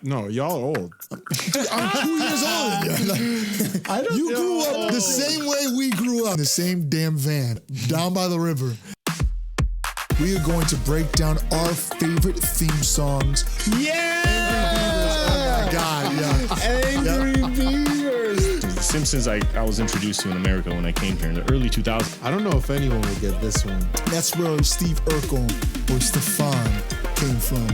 No, y'all are old. I'm 2 years old. You grew up the same way we grew up. The same damn van down by the river. We are going to break down our favorite theme songs. Yeah! Oh my God, yeah. Angry Beavers. The Simpsons I was introduced to in America when I came here in the early 2000s. I don't know if anyone will get this one. That's where Steve Urkel or Stefan came from.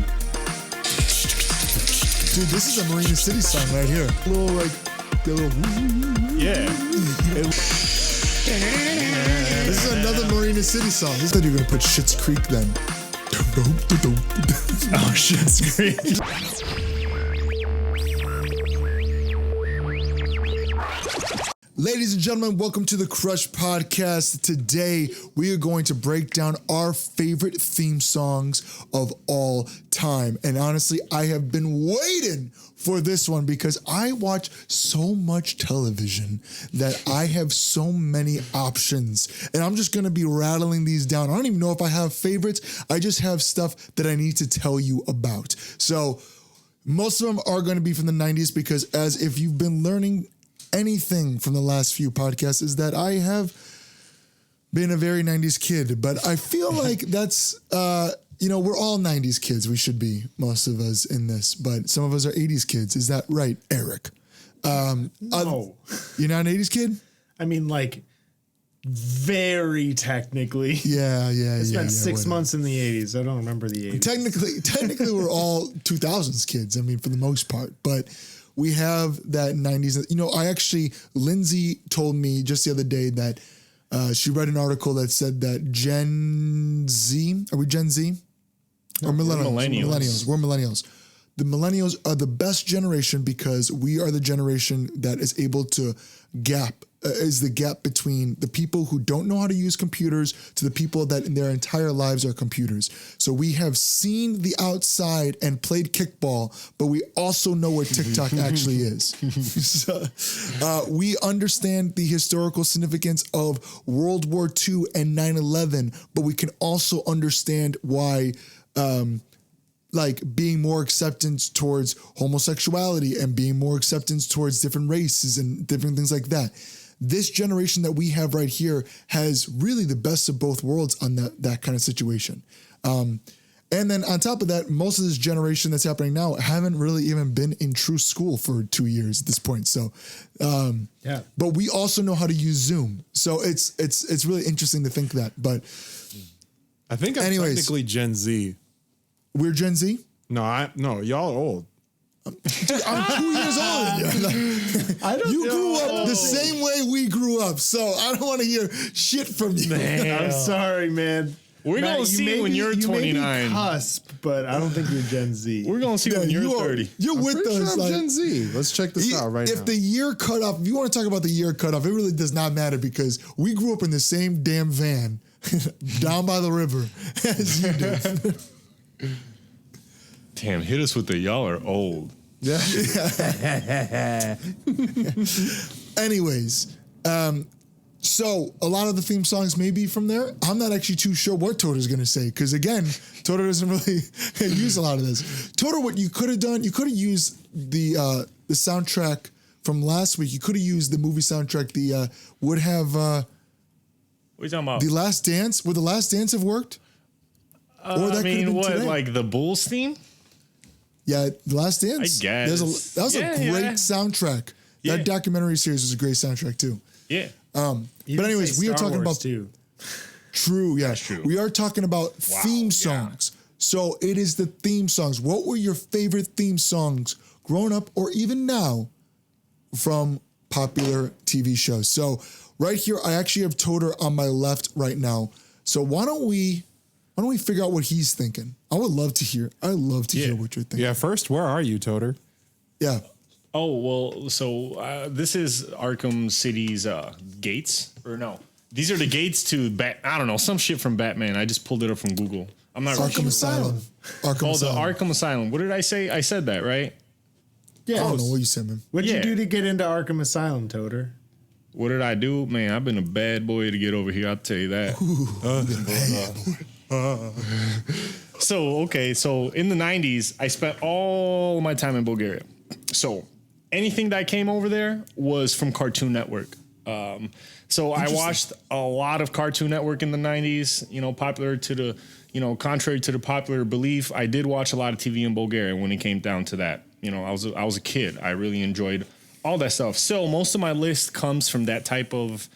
Dude, this is a Marina City song right here. A little like, a little. Yeah. This is another Marina City song. This is that you're gonna put Schitt's Creek then. Oh, Schitt's Creek. Ladies and gentlemen, welcome to the Crush Podcast. Today, we are going to break down our favorite theme songs of all time. And honestly, I have been waiting for this one because I watch so much television that I have so many options. And I'm just going to be rattling these down. I don't even know if I have favorites. I just have stuff that I need to tell you about. So most of them are going to be from the 90s because as if you've been learning anything from the last few podcasts is that I have been a very 90s kid, but I feel like that's, we're all 90s kids. We should be, most of us in this, but some of us are 80s kids. Is that right, Eric? No. You're not an 80s kid? I mean, like, very technically. Yeah. I spent 6 months in the 80s. I don't remember the 80s. Technically we're all 2000s kids. I mean, for the most part, but we have that 90s. Lindsay told me just the other day that she read an article that said that Gen Z, are we Gen Z? Or millennials? We're millennials. The millennials are the best generation because we are the generation that is able to is the gap between the people who don't know how to use computers to the people that in their entire lives are computers. So we have seen the outside and played kickball, but we also know what TikTok actually is. So, we understand the historical significance of World War II and 9/11, but we can also understand why being more acceptance towards homosexuality and being more acceptance towards different races and different things like that. This generation that we have right here has really the best of both worlds on that kind of situation. And then on top of that, most of this generation that's happening now haven't really even been in true school for 2 years at this point. So, but we also know how to use Zoom. So it's really interesting to think that, but I think I'm technically Gen Z. We're Gen Z? No, y'all are old. Dude, I'm 2 years old. You grew up the same way we grew up, so I don't want to hear shit from you. Man, I'm sorry, man. We're going to see when you're 29. You may be cusp, but I don't think you're Gen Z. We're going to see when you're 30. You're with us. Sure I'm Gen Z. Let's check this out right now. If the year cutoff, if you want to talk about the year cutoff, it really does not matter because we grew up in the same damn van down by the river as you did. Damn, hit us with the y'all are old. Yeah. Anyways, so a lot of the theme songs may be from there. I'm not actually too sure what Toto's going to say because again, Toto doesn't really use a lot of this. Toto, what you could have done, you could have used the soundtrack from last week. You could have used the movie soundtrack. What are you talking about? The Last Dance. Would The Last Dance have worked? Or that today. Like the Bulls theme? Yeah, The Last Dance. I guess. That was a great soundtrack. Yeah. That documentary series was a great soundtrack too. Yeah. But anyways, we are talking about too. True, yeah. That's true. We are talking about theme songs. So it is the theme songs. What were your favorite theme songs growing up or even now from popular TV shows? So right here, I actually have Toter on my left right now. So why don't we figure out what he's thinking? I would love to hear. I love to hear what you're thinking. Yeah, first, where are you, Toter? Yeah. Oh, well, so this is Arkham City's gates. Or no, these are the gates to I don't know, some shit from Batman. I just pulled it up from Google. I'm not Arkham really Asylum. Arkham the Arkham Asylum. What did I say? I said that, right? Yeah. I don't know what you said, man. What'd you do to get into Arkham Asylum, Toter? What did I do? Man, I've been a bad boy to get over here. I'll tell you that. So in the 90s, I spent all my time in Bulgaria. So anything that came over there was from Cartoon Network. So I watched a lot of Cartoon Network in the 90s, contrary to the popular belief, I did watch a lot of TV in Bulgaria when it came down to that. I was a kid. I really enjoyed all that stuff. So most of my list comes from that type of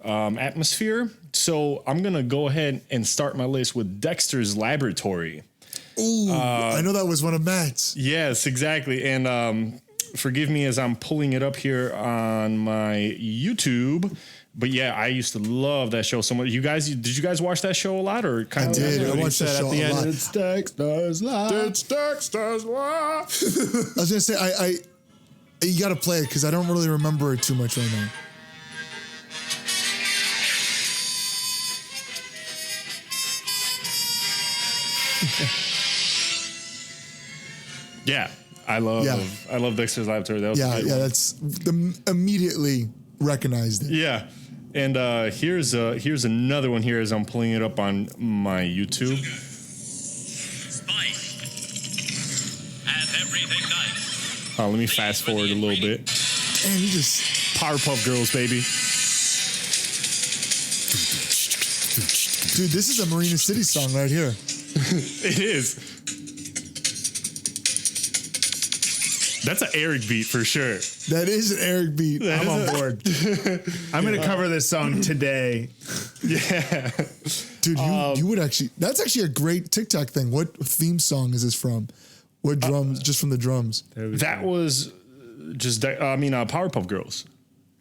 atmosphere. So I'm going to go ahead and start my list with Dexter's Laboratory. Ooh, I know that was one of Matt's. Yes, exactly. And forgive me as I'm pulling it up here on my YouTube. But yeah, I used to love that show so much. Did you guys watch that show a lot or kind of? I did. I watched that show a lot. It's Dexter's Live. It's Dexter's Live. I was gonna say you gotta play it because I don't really remember it too much right now. Yeah, I love Dexter's Laboratory. That was that's immediately recognized it. Yeah. And here's another one here as I'm pulling it up on my YouTube. Spice. And everything nice. Let me fast forward a little bit. And you just Powerpuff Girls, baby. Dude, this is a Marina City song right here. It is. That's an Eric beat for sure. That is an Eric beat. I'm on board. I'm going to cover this song today. Yeah. Dude, you would actually, that's actually a great TikTok thing. What theme song is this from? What drums, just from the drums? That was just, Powerpuff Girls.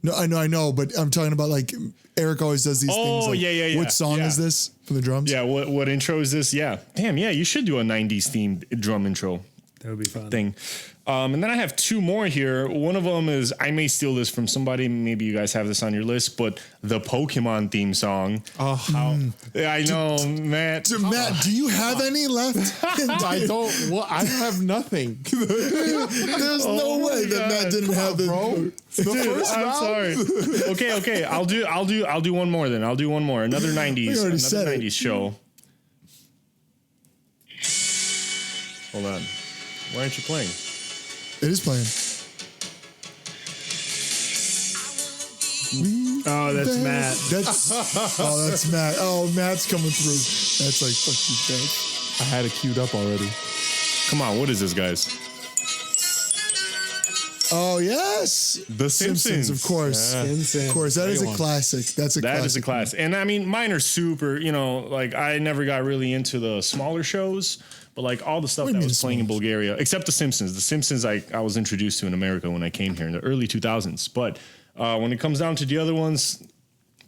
No, I know, but I'm talking about like Eric always does these things. Like, yeah. What song is this from the drums? Yeah, what intro is this? Yeah. Damn, yeah, you should do a 90s themed drum intro. That would be fun. Thing. And then I have two more here. One of them is, I may steal this from somebody. Maybe you guys have this on your list, but the Pokemon theme song. I know, Matt. Matt, do you have any left? I don't have nothing. There's no way that Matt didn't have this, bro. I'm sorry. Okay. I'll do one more then. I'll do one more. Another 90s show. Hold on. Why aren't you playing? It is playing. Oh, that's Matt. That's Matt. Oh, Matt's coming through. That's like, fuck you guys. I had it queued up already. Come on, what is this, guys? Oh, yes. The Simpsons. Of course. Yeah. Of course. That is a classic. That is a classic. And I mean, mine are super, like I never got really into the smaller shows. But like all the stuff that was playing in Bulgaria, except The Simpsons. The Simpsons I was introduced to in America when I came here in the early 2000s. But when it comes down to the other ones,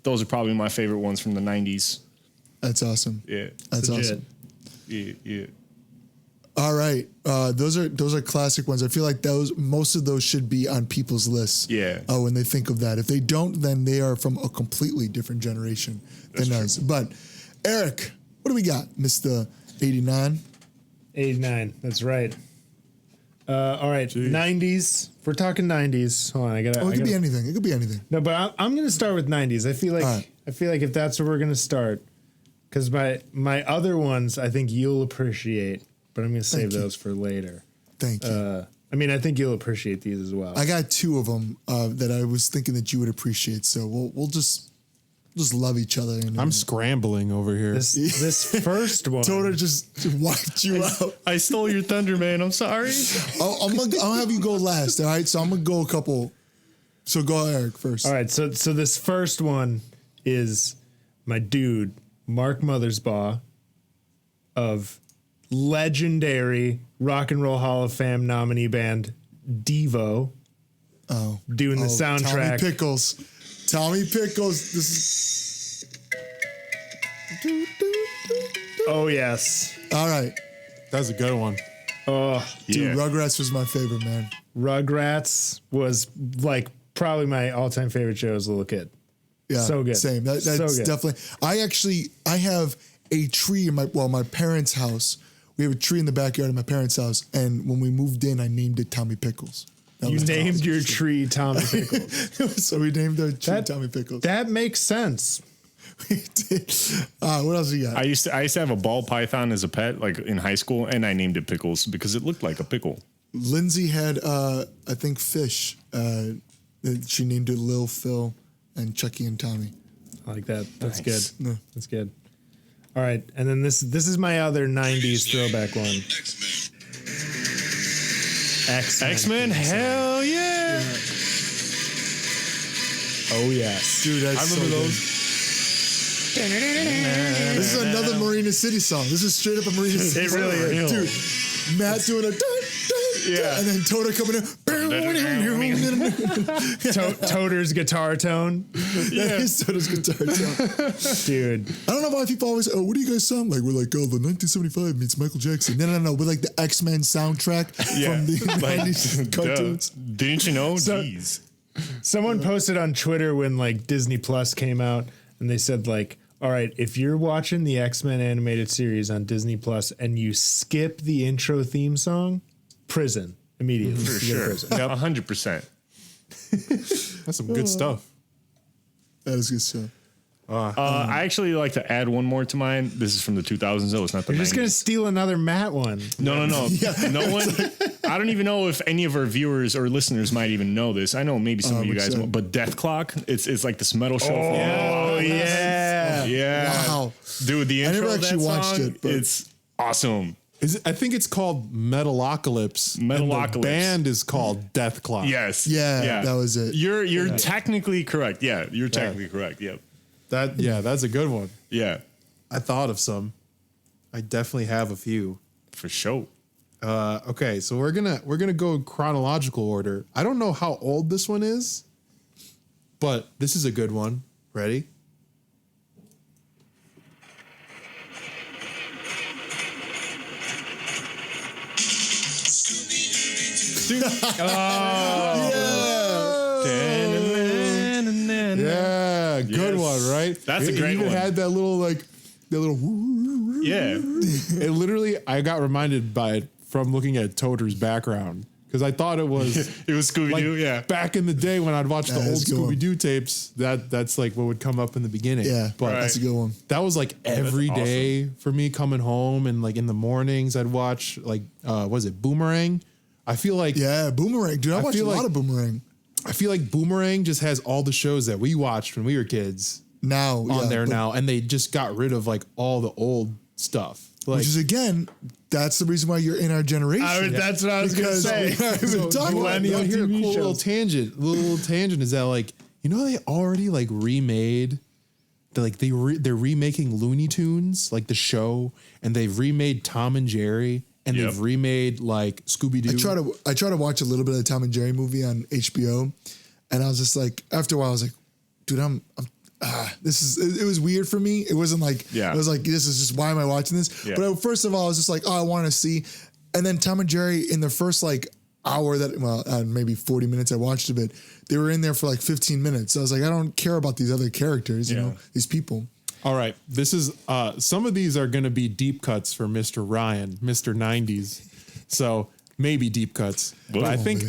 those are probably my favorite ones from the 90s. That's awesome. Yeah. That's awesome. Yeah. All right. Those are classic ones. I feel like most of those should be on people's lists. Yeah. When they think of that. If they don't, then they are from a completely different generation than us. But Eric, what do we got? Mr. 89? 89, that's right. All right, jeez. 90s. If we're talking 90s, hold on. It could be anything. It could be anything. No, but I'm going to start with 90s. I feel like if that's where we're going to start, because my other ones I think you'll appreciate, but I'm going to save those for later. Thank you. I think you'll appreciate these as well. I got two of them that I was thinking that you would appreciate, so we'll just love each other. I'm scrambling over here. This first one. Toto just wiped you out. I stole your thunder, man. I'm sorry. I'll have you go last. All right. So I'm going to go a couple. So go Eric first. All right. So this first one is my dude, Mark Mothersbaugh of legendary Rock and Roll Hall of Fame nominee band Devo. Oh. Doing the soundtrack. Tommy Pickles. This is. Oh, yes. All right. That's a good one. Oh, dude, Rugrats was my favorite, man. Rugrats was like probably my all-time favorite show as a little kid. Yeah. So good. Same. That's so good. definitely. I have a tree in my parents' house. We have a tree in the backyard of my parents' house. And when we moved in, I named it Tommy Pickles. You named your tree Tommy Pickles. So we named our tree Tommy Pickles. That makes sense. We did. What else you got? I used to have a ball python as a pet, like in high school, and I named it Pickles because it looked like a pickle. Lindsay had, I think, fish. She named it Lil Phil and Chucky and Tommy. I like that. That's Nice. good. No. That's good. All right, and then this is my other '90s throwback one. X-Men. Hell yeah! Oh yes, Dude, that's I remember so those. This is another Marina City song. This is straight up a Marina City song. It really is. Dude, Matt doing a dun, dun, Yeah. and then Toto coming in. Toter's guitar tone, Yeah, he's Toto's guitar tone. dude. I don't know why people always, oh, what do you guys sound like? We're like, oh, the 1975 meets Michael Jackson. No. We're like the X-Men soundtrack from the 90s cartoons. Didn't you know? Jeez. Someone posted on Twitter when like Disney Plus came out, and they said like, all right, if you're watching the X-Men animated series on Disney Plus and you skip the intro theme song, prison immediately. For You go to sure. prison. Yep. 100%. That's some good stuff. That is good stuff. I actually like to add one more to mine. This is from the 2000s, though. It's not the You're just 90s. gonna steal another Matt one. No. No one. I don't even know if any of our viewers or listeners might even know this. I know maybe some of you what's guys, that? but Death Clock. It's like this metal show. Oh yeah. Yeah. Wow. Dude, the I intro never of that actually watched song, it, but- it's awesome. I think it's called Metalocalypse. And Metalocalypse. the band is called Death Clock. Yes. Yeah, that was it. You're technically correct. Yeah, you're technically correct. Yep. That's a good one. Yeah, I thought of some. I definitely have a few. for sure. Okay, so we're gonna go in chronological order. I don't know how old this one is, but this is a good one. Ready? Yeah, good Yes. one, right? That's a It great even one. had that little Yeah. It literally, I got reminded by it from looking at Toter's background because I thought it was It was Scooby like Doo. Yeah. back in the day when I'd watch the old that's a good one. Scooby Doo tapes. That's like what would come up in the beginning. Yeah, but that's a good one. that was like every That's day for me coming home, and like in the mornings I'd watch like was it Boomerang? I feel like Yeah, Boomerang. Dude, I watched feel a lot like- of Boomerang. I feel like Boomerang just has all the shows that we watched when we were kids Now, on there but- now, and they just got rid of like all the old stuff. Like, Which is again, that's the reason why you're in our generation. That's what I was gonna Because say. we haven't been talking about millennial that. hear a TV cool little shows. tangent. Little tangent is that like they already like remade. They're remaking Looney Tunes like the show, and they've remade Tom and Jerry, and Yep. they've remade like Scooby Doo. I try to watch a little bit of the Tom and Jerry movie on HBO, and I was just like, after a while, I was like, dude, it was weird for me. It wasn't like, Yeah. I was like, this is just, why am I watching this? Yeah. But first of all, I was just like, oh, I want to see. And then Tom and Jerry in the first like hour maybe 40 minutes I watched of it, they were in there for like 15 minutes. So I was like, I don't care about these other characters, you Yeah. know, these people. All right, this is some of these are going to be deep cuts for Mr. Ryan, Mr. 90s. So maybe deep cuts. But I think you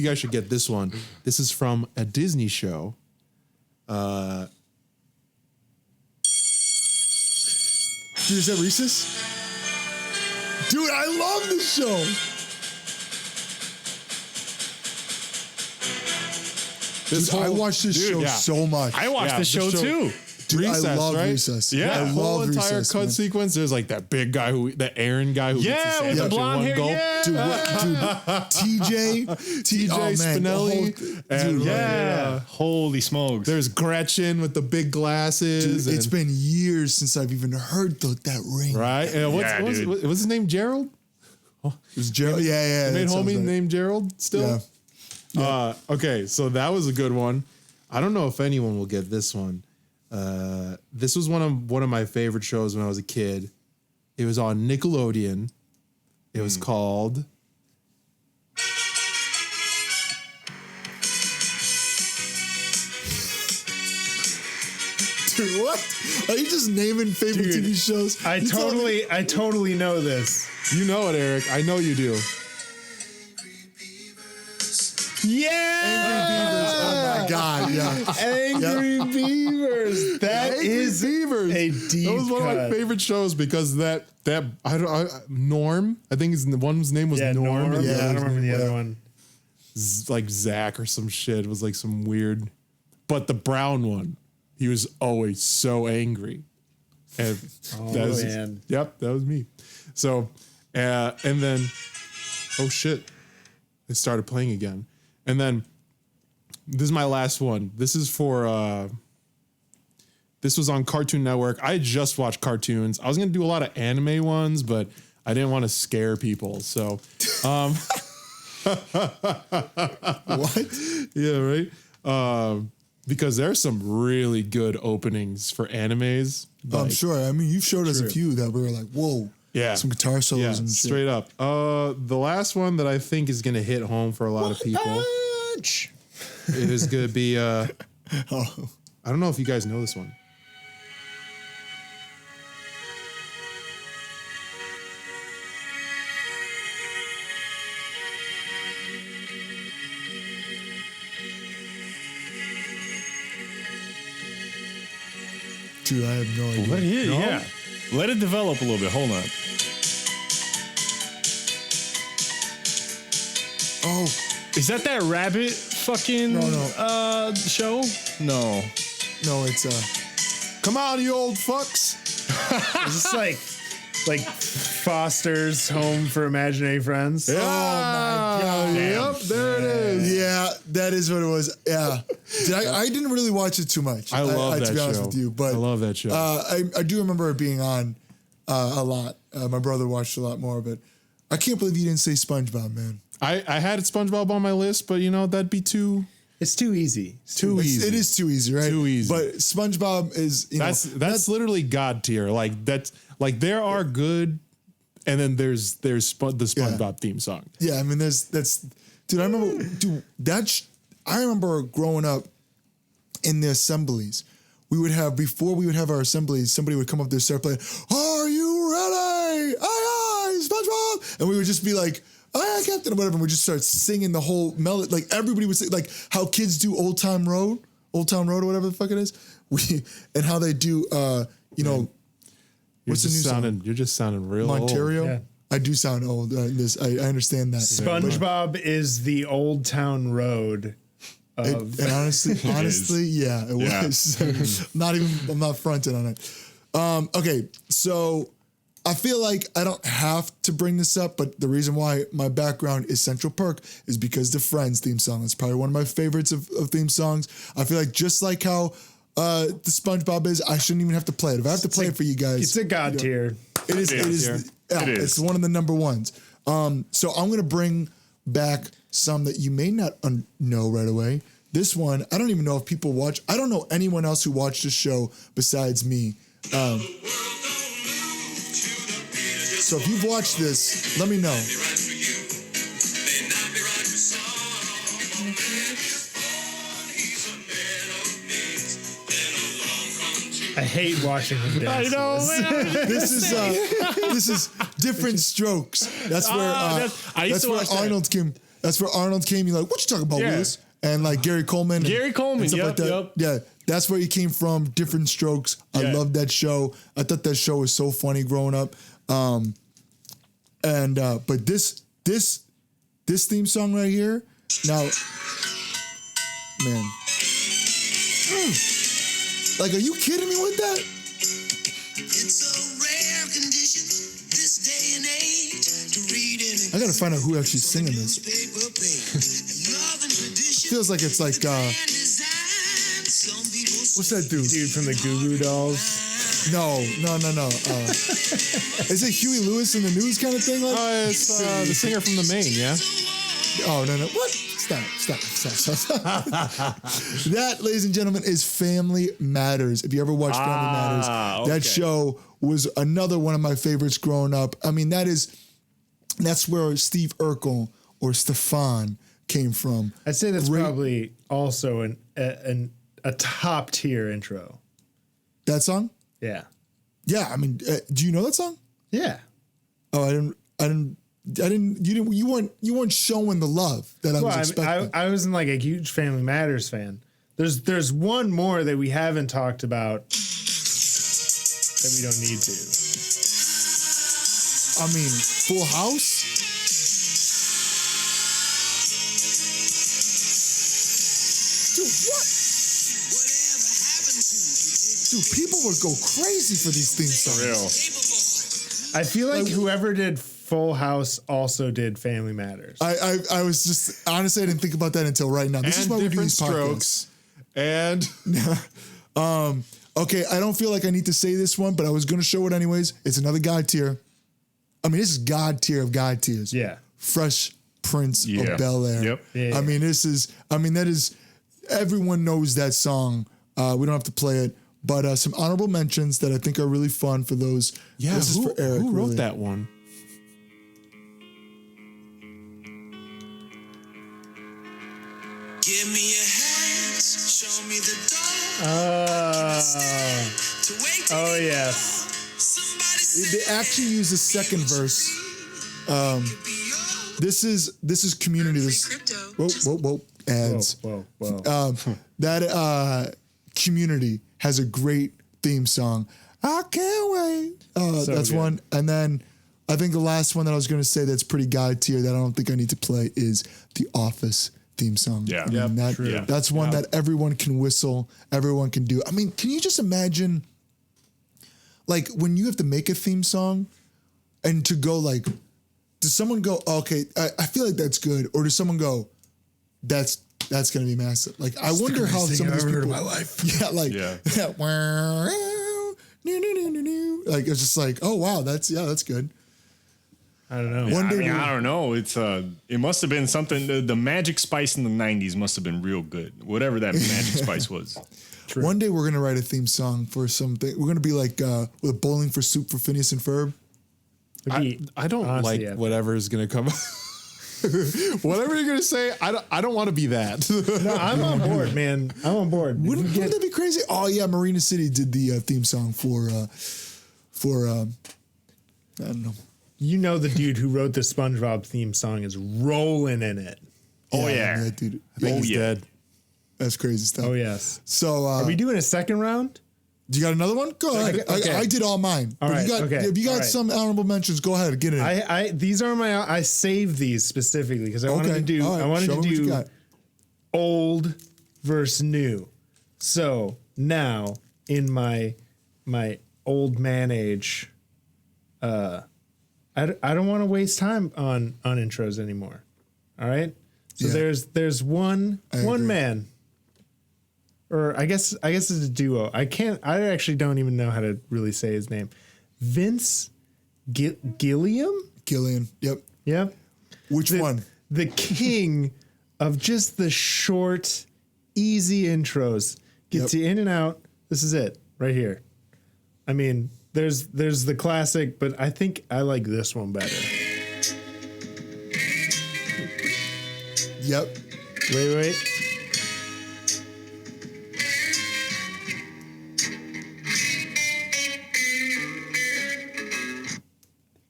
guys should get this one. This is from a Disney show. Dude, is that Reese's? Dude, I love this show. I watched this show so much. I watched the show too. Dude, Recess, I love right? Recess. Yeah. I That whole love entire Recess, cut man. sequence. There's like that big guy the Aaron guy who Yeah, eats with the sandwich in blonde one hair. gulp. Yeah. Dude, TJ Spinelli, and Yeah. Holy smokes. There's Gretchen with the big glasses. It's and- been years since I've even heard that ring. right. And dude. what's his name? Gerald. It was Gerald. Yeah. Made that sounds homie right. named Gerald still. Yeah. Okay, so that was a good one. I don't know if anyone will get this one. This was one of my favorite shows when I was a kid. It was on Nickelodeon. It was called Dude, what? Are you just naming favorite Dude, TV shows? I You told me- totally know this. You know it, Eric. I know you do. Yeah, Angry Beavers. Oh my God, yeah. Angry Beavers. a deep That was one of my cut. favorite shows because Norm, I think his one's name was Norm. And Yeah, I don't remember the other one. like Zach or some shit. It was like some weird, but the brown one, he was always so angry. And Man. Yep, that was me. So, and then, oh shit, it started playing again. And then, this is my last one. This is for, this was on Cartoon Network. I just watched cartoons. I was going to do a lot of anime ones, but I didn't want to scare people. So, What? yeah, right. Because there's some really good openings for animes. I'm Like, sure. I mean, you've showed us a few that we were like, whoa. Yeah. Some guitar solos yeah, and shit. straight up. The last one that I think is going to hit home for a lot of people is going to be, I don't know if you guys know this one. Dude, I have no idea. What is? Yeah. Let it develop a little bit. Hold on. Oh, Is that rabbit fucking No. show? No. no, it's Come on, you old fucks. Is this like Foster's Home for Imaginary Friends? Yeah. my God. Yep, there it is. yeah, that is what it was. Yeah. I didn't really watch it too much. I love that to be honest show. with you, but I love that show. I do remember it being on a lot. My brother watched a lot more of it. I can't believe you didn't say SpongeBob, man. I had SpongeBob on my list, but that'd be too It's too easy. easy. It is too easy, right? Too easy. But SpongeBob is That's literally God tier. Like that's like there are good, and then there's the SpongeBob theme song. yeah. I mean, dude. I remember, I remember growing up in the assemblies. Before we would have our assemblies, somebody would come up there and start playing, "Are you ready? Aye, aye, SpongeBob!" And we would just be like, "Aye, Captain," or whatever. And we just start singing the whole melody. Like everybody would sing, like how kids do Old Town Road, or whatever the fuck it is. And how they do, what's the new song? You're just sounding real Ontario. old. Yeah. I do sound old. I understand that. SpongeBob is the Old Town Road of. And honestly, yeah, it Yeah. was. I'm not fronting on it. Okay, so I feel like I don't have to bring this up, but the reason why my background is Central Perk is because the Friends theme song is probably one of my favorites of theme songs. I feel like just like how the SpongeBob is, I shouldn't even have to play it. If I have to play it for you guys, It's a god tier. it is. It is. It's one of the number ones. So I'm gonna bring back some that you may not know right away. This one, I don't even know if people watch. I don't know anyone else who watched this show besides me. So if you've watched this, let me know. I hate watching him dance. I know. This is Different Strokes. That's where I used that's to where watch that. Arnold came. That's where Arnold came. You're like, what you talking about, Yeah. Lewis? And like Gary Coleman. And stuff like that. Yep. Yeah, that's where he came from. Different Strokes. I Yeah. love that show. I thought that show was so funny growing up. But this theme song right here, now, man. Like, are you kidding me with that? It's a rare condition this day and age to read in I gotta find out who actually singing this. paper page. Love and tradition Feels like it's like and design. Some people what's that dude? Dude from the Goo Goo Dolls. No. Is it Huey Lewis in the News kind of thing? Like, It's the singer from the Maine, yeah. oh no! What? Stop! That, ladies and gentlemen, is Family Matters. If you ever watched Family Matters, that okay. show was another one of my favorites growing up. I mean, that's where Steve Urkel or Stefan came from. I'd say that's Great- probably also a top tier intro. That song. Yeah. Yeah, I mean, do you know that song? Yeah. Oh, I didn't. You weren't showing the love that I was expecting. I wasn't like a huge Family Matters fan. There's one more that we haven't talked about. that we don't need to. I mean, Full House. Dude, what? Dude, people would go crazy for these theme songs. I feel like whoever did Full House also did Family Matters. I was just honestly, I didn't think about that until right now. This is why we do these podcasts. And Okay, I don't feel like I need to say this one, but I was going to show it anyways. It's another God tier. I mean, this is God tier of God tiers. Yeah. Fresh Prince of Bel-Air. Yep. Yeah. I mean, that is, everyone knows that song. We don't have to play it, but some honorable mentions that I think are really fun for those. yeah, This is for Eric. who wrote really. that one? Give me your hands, show me the door. To wake Oh, yes. They actually use the second verse. This is Community. This whoa ads. Whoa. That Community has a great theme song. I can't wait. That's good. one. And then I think the last one that I was going to say that's pretty God tier that I don't think I need to play is The Office theme song. Yeah. I mean, Yep, that's one that everyone can whistle, everyone can do. I mean, can you just imagine, like, when you have to make a theme song and to go like, does someone go, okay, I feel like that's good, or does someone go, that's gonna be massive? Like, I wonder how some of these people. Heard in my life. Yeah, like, like it's just like, oh wow, that's good. I don't know. One day I don't know. It's it must have been something. The magic spice in the '90s must have been real good. Whatever that magic spice was. One day we're gonna write a theme song for something. We're gonna be like with Bowling for Soup for Phineas and Ferb. I don't honestly, like whatever is going to come. Whatever you're going to say, I don't want to be that. No, I'm on board, man. I'm on board. Wouldn't that be crazy? Oh yeah, Marina City did the theme song for I don't know. You know the dude who wrote the SpongeBob theme song is rolling in it. Oh yeah, that dude. I think he's dead. That's crazy stuff. Oh yes. So Are we doing a second round? do you got another one? Go ahead. Okay. I did all mine. All But right, if you got all right. some honorable mentions, go ahead, get it. These are I saved these specifically because I wanted to do All right. I wanted Show to me what you do got. old versus new. So now in my old man age, I don't want to waste time on intros anymore. All right. So Yeah. there's one agree. man, or I guess it's a duo. I actually don't even know how to really say his name. Vince Gilliam. Gillian. Yep. Yep. Which one? The king of just the short, easy intros. Gets you in and out. This is it right here. I mean, there's the classic, but I think I like this one better. Yep. Wait.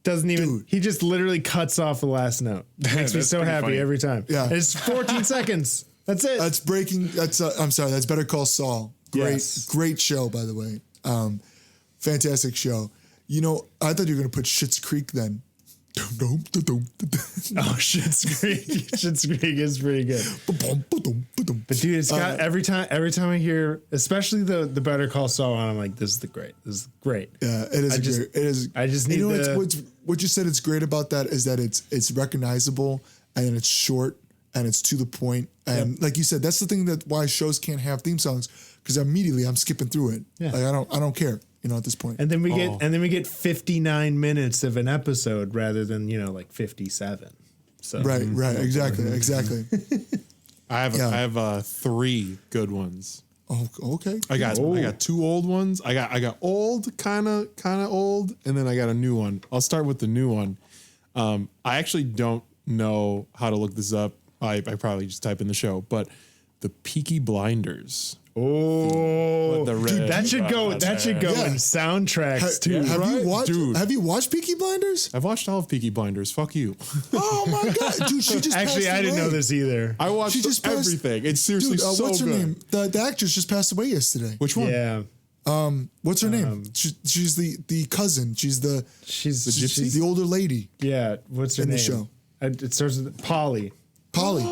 Doesn't even. Dude. He just literally cuts off the last note. Makes me That's so pretty happy funny. every time. Yeah. It's 14 seconds. That's it. That's breaking. That's I'm sorry. That's Better Call Saul. Great show, by the way. Fantastic show. You know, I thought you were gonna put Schitt's Creek then. Oh, Schitt's Creek. Schitt's Creek is pretty good. But dude, it's got every time I hear, especially the Better Call Saul, I'm like, this is great. Yeah, it is. Great. It is. I just need you know the- what you said. It's great about that is that it's recognizable and it's short and it's to the point. And like you said, that's the thing that why shows can't have theme songs because immediately I'm skipping through it. Yeah. Like I don't care. You know, at this point. And then we get 59 minutes of an episode rather than, like 57. So right. Exactly. I have 3 good ones. Oh, okay. I got 2 old ones. I got old, kind of old, and then I got a new one. I'll start with the new one. I actually don't know how to look this up. I probably just type in the show, but the Peaky Blinders. Oh, Dude, that should go in Yeah. soundtracks too. Have you watched Peaky Blinders? I've watched all of Peaky Blinders. Fuck you. Oh my god, dude! She just Actually, passed I didn't away. know this either. I watched She just passed- everything. It's seriously Dude, so what's her good. name? The actress just passed away yesterday. Which one? Yeah. What's her name? She's the cousin. She's the older lady. Yeah, what's her in name? the show? It starts with Polly. Polly.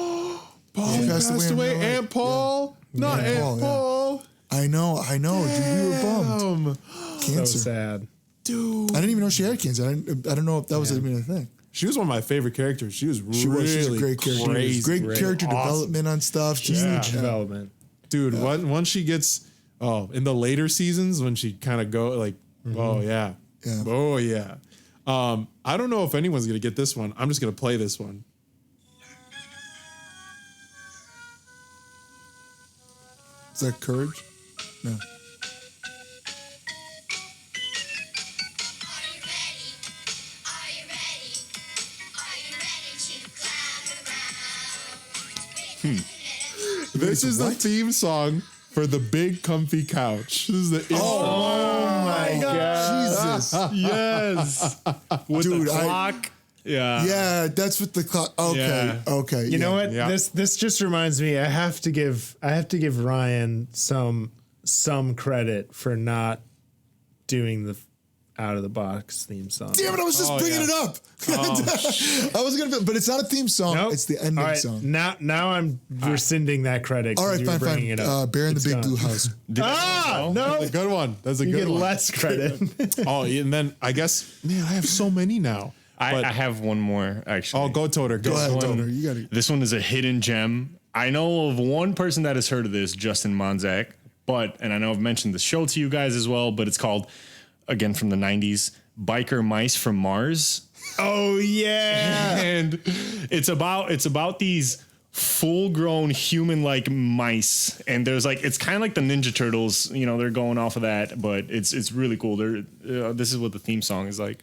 Paul passed away. Aunt Paul, not Aunt Paul. I know. Dude, we were bummed. Cancer. So sad. Dude, I didn't even know she had cancer. I don't know if that was even a thing. she was one of my favorite characters. She was She's really a great character. crazy. Great character development on stuff. Huge development. Dude, once she gets in the later seasons when she kind of go like, oh yeah. I don't know if anyone's gonna get this one. I'm just gonna play this one. Is that Courage? No. Are you ready? Are you ready? Are you ready to climb around? This is the theme song for the Big Comfy Couch. This is the Oh my God. Jesus. Yes. With Dude, the clock. Yeah. Yeah, that's what the clock. Okay. Yeah. Okay. You know what? Yeah. This just reminds me. I have to give Ryan some credit for not doing the out of the box theme song. Damn it! I was just bringing it up. I was gonna, but it's not a theme song. Nope. It's the ending All right, song. Now I'm rescinding that credit. All right, you were fine. bringing it up. Bear in the It's Big gone. Blue House. No, That's a good one. That's a you good get one. less credit. Oh, and then I guess, man, I have so many now. But I have one more actually. oh, go Toter. Go ahead, one- Toner. You got it. This one is a hidden gem. I know of one person that has heard of this, Justin Monzak, and I know I've mentioned the show to you guys as well, but it's called, again from the 90s, Biker Mice from Mars. Oh yeah. And it's about these full-grown human-like mice, and there's like, it's kind of like the Ninja Turtles, you know, they're going off of that, but it's really cool. This is what the theme song is like.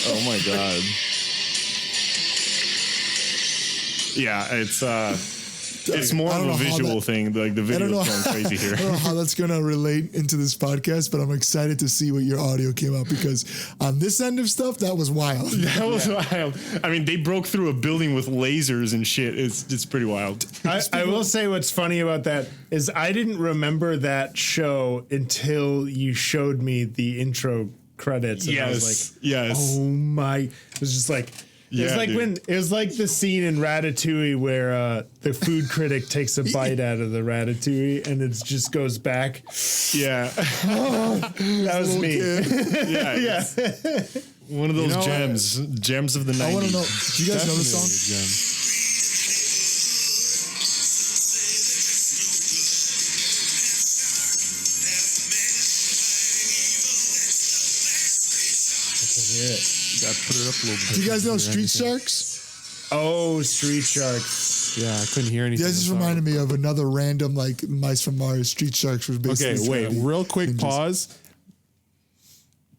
Oh my God. Yeah, it's more I of don't a know how visual that- thing. Like the I don't video know. is going crazy here. I don't know how that's gonna relate into this podcast, but I'm excited to see what your audio came out because on this end of stuff, that was wild. That was wild. I mean, they broke through a building with lasers and shit. It's pretty wild. I will say what's funny about that is I didn't remember that show until you showed me the intro credits. And I was like, yes. oh my! It was just like. It was Yeah, like dude. it was like the scene in Ratatouille where the food critic takes a bite out of the ratatouille and it just goes back. Yeah. That was me. Yeah. Yeah. One of those You know, gems of the 90s. I want to know. Do you guys know the song? Got to put it up a little bit. Do you guys know Street Sharks? Oh, Street Sharks. Yeah, I couldn't hear anything. Yeah, this just reminded me of another random like Mice from Mars. Street Sharks was basically. Okay, wait, trying to be real quick ninjas. pause.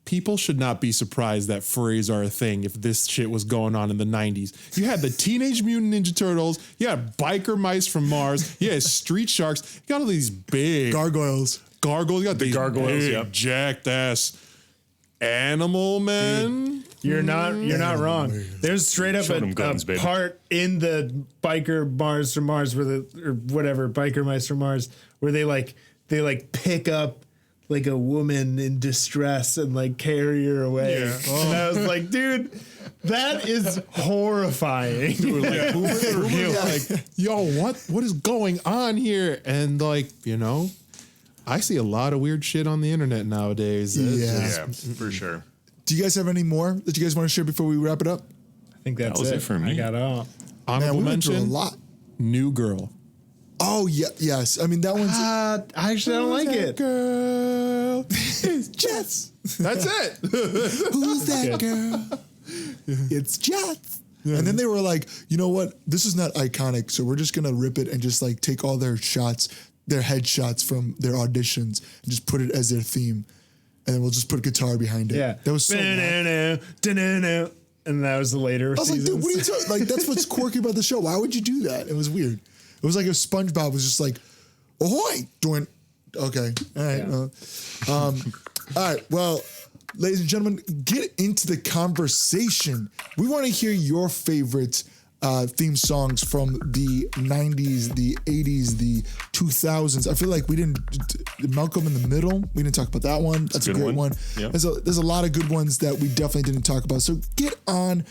People should not be surprised that furries are a thing if this shit was going on in the 90s. You had the Teenage Mutant Ninja Turtles, you had Biker Mice from Mars, you had Street Sharks, you got all these big Gargoyles. gargoyles, you got these gargoyles, big, yep. jacked ass animal men. You're not wrong. There's straight up Show them guns, a baby. part in the Biker Mars from Mars where Biker Mice from Mars where they pick up like a woman in distress and like carry her away. Yeah. And I was like, dude, that is horrifying. Like, yo, what is going on here? And like, you know, I see a lot of weird shit on the internet nowadays. Yeah. Yeah, for sure. Do you guys have any more that you guys want to share before we wrap it up? I think that's was it for me. I got all. Honorable Man, we went through a mention, lot. New Girl. Oh yeah, yes. I mean that one's. I actually don't like it. Girl, it's Jess. That's it. Who's that girl? It's Jets. And then they were like, you know what? This is not iconic, so we're just gonna rip it and just like take all their shots, their headshots from their auditions, and just put it as their theme, and then we'll just put a guitar behind it. Yeah. That was so. Mad. And that was the later I was like, seasons. dude, what are you talking? Like, that's what's quirky about the show. Why would you do that? It was weird. It was like if SpongeBob was just like, ahoy, doing, okay, all right. Yeah. All right. Well, ladies and gentlemen, get into the conversation. We want to hear your favorite theme songs from the 90s, the 80s, the 2000s. I feel like we didn't, Malcolm in the Middle, we didn't talk about that one. That's a great one. Yep. There's a lot of good ones that we definitely didn't talk about. So get on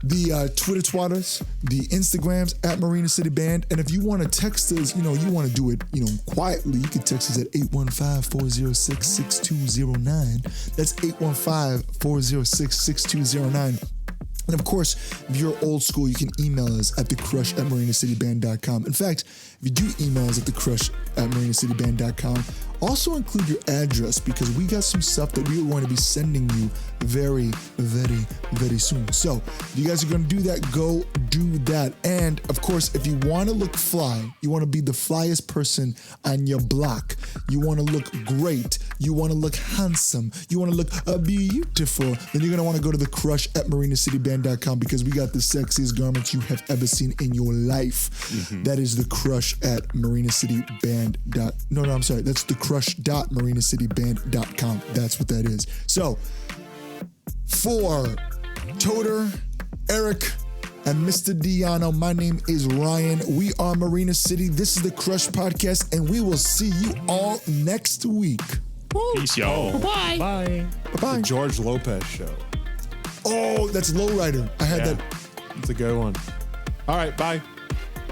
the Twitter twatters, the Instagrams at Marina City Band. And if you want to text us, you want to do it, quietly, you can text us at 815-406-6209. That's 815-406-6209. And of course, if you're old school, you can email us at thecrush@marinacityband.com. In fact, if you do email us at thecrush@marinacityband.com, also include your address because we got some stuff that we are going to be sending you very, very, very soon. So if you guys are going to do that, go do that. And of course, if you want to look fly, you want to be the flyest person on your block, you want to look great, you want to look handsome, you want to look beautiful, then you're going to want to go to thecrush@marinacityband.com because we got the sexiest garments you have ever seen in your life. Mm-hmm. That is the crush at marinacityband. That's the crush.marinacityband.com. That's what that is. So, for Toter, Eric, and Mr. Diano, my name is Ryan. We are Marina City. This is the Crush Podcast, and we will see you all next week. Peace, y'all. Bye. Bye. Bye-bye. The George Lopez Show. Oh, that's Lowrider. I had that. It's a good one. All right, bye.